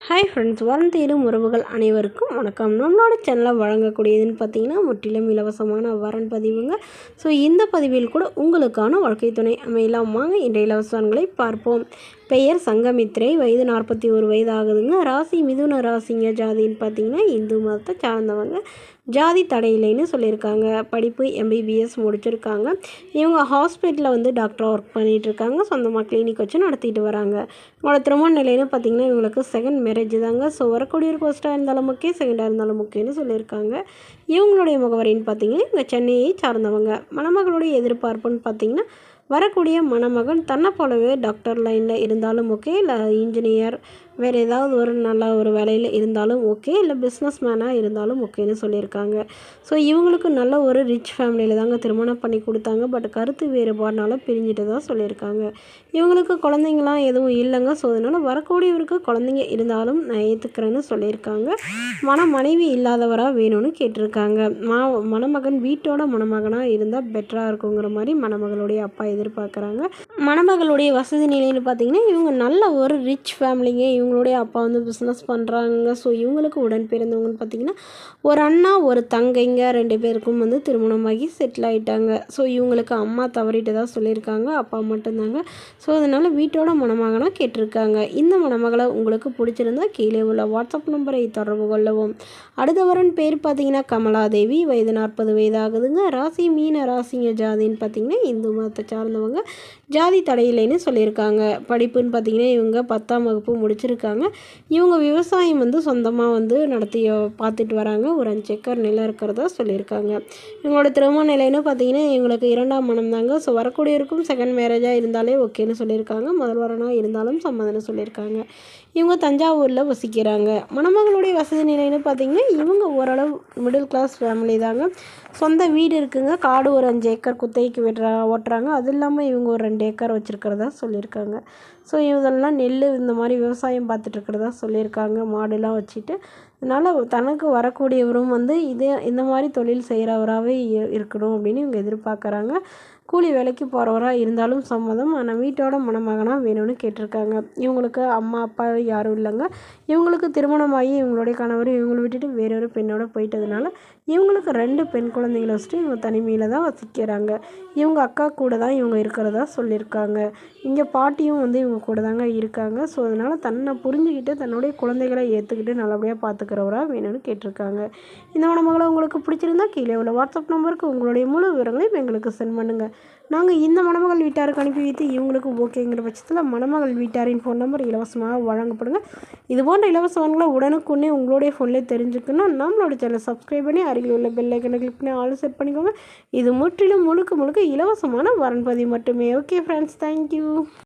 Hi friends, வரம் தேடும் உறவுகள் அனைவருக்கும் வணக்கம். நம்மளோட சேனலில் வழங்கக்கூடியதுன்னு பார்த்தீங்கன்னா முற்றிலும் இலவசமான வரன் பதிவுங்க. ஸோ இந்த பதிவில் கூட உங்களுக்கான வாழ்க்கை துணை அமையலாம். வாங்க இன்றைய இலவசங்களை பார்ப்போம். பெயர் சங்கமித்ரை, வயது 41 வயது ஆகுதுங்க. ராசி மிதுன ராசிங்க. ஜாதின்னு பார்த்தீங்கன்னா இந்து மதத்தை சார்ந்தவங்க. ஜாதி தடையில்லைன்னு சொல்லியிருக்காங்க. படிப்பு MBBS முடிச்சிருக்காங்க. இவங்க ஹாஸ்பிட்டலில் வந்து டாக்டராக ஒர்க் பண்ணிகிட்ருக்காங்க. சொந்தமாக கிளினிக் வச்சு நடத்திட்டு வராங்க. இவங்களோட திருமண நிலைன்னு பார்த்தீங்கன்னா இவங்களுக்கு செகண்ட் மேரேஜ் தாங்க. ஸோ வரக்கூடிய ஒரு ஃபர்ஸ்ட்டாக இருந்தாலும் ஓகே, செகண்டாக இருந்தாலும் ஓகேன்னு சொல்லியிருக்காங்க. இவங்களுடைய முகவரின்னு பார்த்தீங்கன்னா இவங்க சென்னையை சார்ந்தவங்க. மணமகளுடைய எதிர்பார்ப்புன்னு பார்த்தீங்கன்னா வரக்கூடிய மணமகன் தன்னை போலவே டாக்டர் லைனில் இருந்தாலும் ஓகே, இல்லை இன்ஜினியர் வேறு ஏதாவது ஒரு நல்ல ஒரு வேலையில் இருந்தாலும் ஓகே, இல்லை பிஸ்னஸ் மேனாக இருந்தாலும் ஓகேன்னு சொல்லியிருக்காங்க. ஸோ இவங்களுக்கு நல்ல ஒரு ரிச் ஃபேமிலியில் தாங்க திருமணம் பண்ணி கொடுத்தாங்க. பட் கருத்து வேறுபாடுனால பிரிஞ்சுட்டு தான் சொல்லியிருக்காங்க. இவங்களுக்கு குழந்தைங்களாம் எதுவும் இல்லைங்க. ஸோ அதனால் வரக்கூடியவருக்கு குழந்தைங்க இருந்தாலும் நான் ஏற்றுக்கிறேன்னு சொல்லியிருக்காங்க. மனைவி இல்லாதவராக வேணும்னு கேட்டிருக்காங்க. மணமகன் வீட்டோட மணமகனாக இருந்தால் பெட்டராக இருக்குங்கிற மாதிரி மணமகளுடைய அப்பா எதிர்பார்க்குறாங்க. மணமகளுடைய வசதி நிலைன்னு பார்த்தீங்கன்னா இவங்க நல்ல ஒரு ரிச் ஃபேமிலிங்க. இவங்களுடைய அப்பா வந்து பிஸ்னஸ் பண்ணுறாங்க. ஸோ இவங்களுக்கு உடன் பிறந்தவங்கன்னு பார்த்தீங்கன்னா ஒரு அண்ணா ஒரு தங்கைங்க. 2 பேருக்கும் வந்து திருமணமாகி செட்டில் ஆகிட்டாங்க. ஸோ இவங்களுக்கு அம்மா தவறிட்டு தான் சொல்லியிருக்காங்க, அப்பா மட்டும்தாங்க. ஸோ அதனால் வீட்டோட மணமகனாக கேட்டிருக்காங்க. இந்த மணமகளை உங்களுக்கு பிடிச்சிருந்தா கீழே உள்ள வாட்ஸ்அப் நம்பரை தொடர்பு கொள்ளவும். அடுத்த வரன் பேர் பார்த்தீங்கன்னா கமலாதேவி, வயது 40 வயது ஆகுதுங்க. ராசி மீன ராசிங்க. ஜாதின்னு பார்த்தீங்கன்னா இந்து மதத்தை சார்ந்தவங்க. ஜாதி தடையில்லைன்னு சொல்லியிருக்காங்க. படிப்புன்னு பார்த்தீங்கன்னா இவங்க 10ஆம் வகுப்பு முடிச்சிருக்காங்க. இவங்க விவசாயம் வந்து சொந்தமாக வந்து நடத்தி பார்த்துட்டு வராங்க. ஒரு 5 ஏக்கர் நிலம் இருக்கிறதா சொல்லியிருக்காங்க. இவங்களோட திருமண நிலைன்னு பார்த்தீங்கன்னா இவங்களுக்கு 2ஆம் மனம் தாங்க. ஸோ வரக்கூடியவருக்கும் செகண்ட் மேரேஜாக இருந்தாலே ஓகேன்னு சொல்லியிருக்காங்க. முதல் வரனாக இருந்தாலும் சம்மதம்னு சொல்லியிருக்காங்க. இவங்க தஞ்சாவூரில் வசிக்கிறாங்க. மணமகளுடைய வசதி நிலைன்னு பார்த்தீங்கன்னா இவங்க ஓரளவு மிடில் கிளாஸ் ஃபேமிலி தாங்க. சொந்த வீடு இருக்குங்க. காடு ஒரு 5 ஏக்கர் குத்தகைக்கு ஓட்டுறாங்க. அது இல்லாமல் இவங்க ஒரு 2 ஏக்கர் வச்சுருக்கிறதா சொல்லியிருக்காங்க. ஸோ இதெல்லாம் நெல் இந்த மாதிரி விவசாயம் பார்த்துட்ருக்கிறதா சொல்லியிருக்காங்க. மாடுலாம் வச்சுட்டு அதனால் தனக்கு வரக்கூடியவரும் வந்து இந்த மாதிரி தொழில் செய்கிறவராகவே இருக்கணும் அப்படின்னு இவங்க எதிர்பார்க்குறாங்க. கூலி வேலைக்கு போகிறவராக இருந்தாலும் சம்மதம். ஆனால் வீட்டோட மணமகனாக வேணும்னு கேட்டிருக்காங்க. இவங்களுக்கு அம்மா அப்பா யாரும் இல்லைங்க. இவங்களுக்கு திருமணமாகி இவங்களுடைய கணவர் இவங்களை விட்டுட்டு வேறொரு பெண்ணோட போயிட்டதுனால இவங்களுக்கு 2 பெண் குழந்தைங்களை வச்சுட்டு இவங்க தனிமையில் தான் வசிக்கிறாங்க. இவங்க அக்கா கூட தான் இவங்க இருக்கிறதா சொல்லியிருக்காங்க. இங்கே பாட்டியும் வந்து இவங்க கூட தாங்க இருக்காங்க. ஸோ அதனால் தன்னை புரிஞ்சுக்கிட்டு தன்னுடைய குழந்தைகளை ஏற்றுக்கிட்டு நல்லபடியாக பார்த்துக்கிறவராக வேணும்னு கேட்டிருக்காங்க. இந்த மணமகளை உங்களுக்கு பிடிச்சிருந்தா கீழே உள்ள வாட்ஸ்அப் நம்பருக்கு உங்களுடைய முழு விவரங்களையும் எங்களுக்கு சென்ட் பண்ணுங்கள். நாங்கள் இந்த மணமகள் வீட்டாருக்கு அனுப்பி வைத்து இவங்களுக்கு ஓகேங்கிற பட்சத்தில் மணமகள் வீட்டாரின் ஃபோன் நம்பர் இலவசமாக வழங்கப்படுங்க. இது போன்ற இலவசங்களை உடனுக்குன்னே உங்களுடைய ஃபோன்லேயே தெரிஞ்சுக்கணும். நம்மளோட சேனலை சப்ஸ்கிரைப் பண்ணி அருகில் உள்ள பெல் ஐக்கனை கிளிக் பண்ணி ஆல் செட் பண்ணிக்கோங்க. இது முற்றிலும் முழுக்க இலவசமான வரன் பதிவு மட்டுமே. Okay friends, thank you.